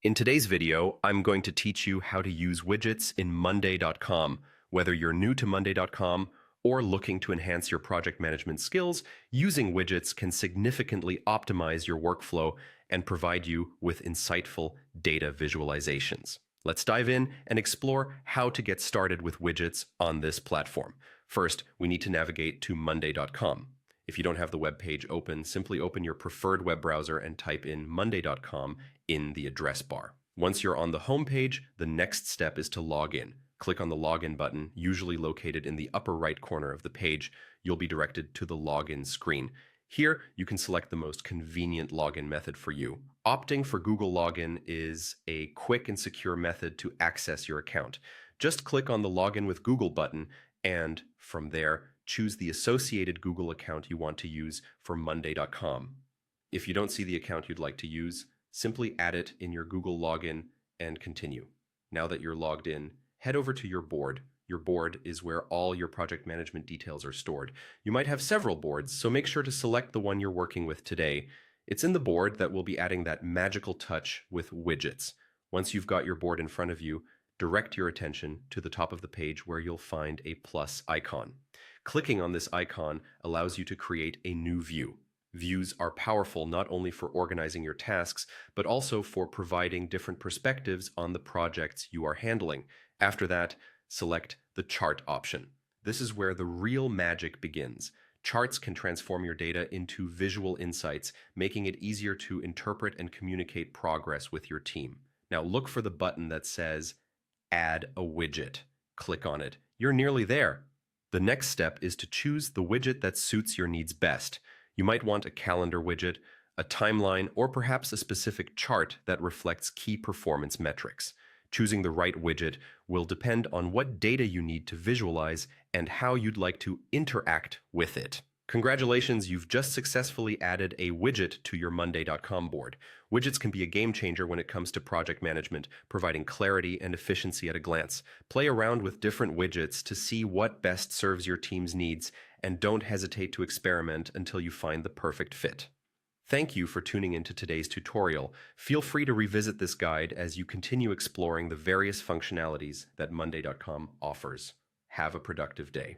In today's video, I'm going to teach you how to use widgets in Monday.com. Whether you're new to Monday.com or looking to enhance your project management skills, using widgets can significantly optimize your workflow and provide you with insightful data visualizations. Let's dive in and explore how to get started with widgets on this platform. First, we need to navigate to Monday.com. If you don't have the web page open, simply open your preferred web browser and type in monday.com in the address bar. Once you're on the home page, the next step is to log in. Click on the login button, usually located in the upper right corner of the page. You'll be directed to the login screen. Here, you can select the most convenient login method for you. Opting for Google Login is a quick and secure method to access your account. Just click on the Login with Google button, and from there, choose the associated Google account you want to use for Monday.com. If you don't see the account you'd like to use, simply add it in your Google login and continue. Now that you're logged in, head over to your board. Your board is where all your project management details are stored. You might have several boards, so make sure to select the one you're working with today. It's in the board that we'll be adding that magical touch with widgets. Once you've got your board in front of you, direct your attention to the top of the page where you'll find a plus icon. Clicking on this icon allows you to create a new view. Views are powerful not only for organizing your tasks, but also for providing different perspectives on the projects you are handling. After that, select the chart option. This is where the real magic begins. Charts can transform your data into visual insights, making it easier to interpret and communicate progress with your team. Now look for the button that says Add a widget. Click on it. You're nearly there. The next step is to choose the widget that suits your needs best. You might want a calendar widget, a timeline, or perhaps a specific chart that reflects key performance metrics. Choosing the right widget will depend on what data you need to visualize and how you'd like to interact with it. Congratulations, you've just successfully added a widget to your Monday.com board. Widgets can be a game changer when it comes to project management, providing clarity and efficiency at a glance. Play around with different widgets to see what best serves your team's needs, and don't hesitate to experiment until you find the perfect fit. Thank you for tuning into today's tutorial. Feel free to revisit this guide as you continue exploring the various functionalities that Monday.com offers. Have a productive day.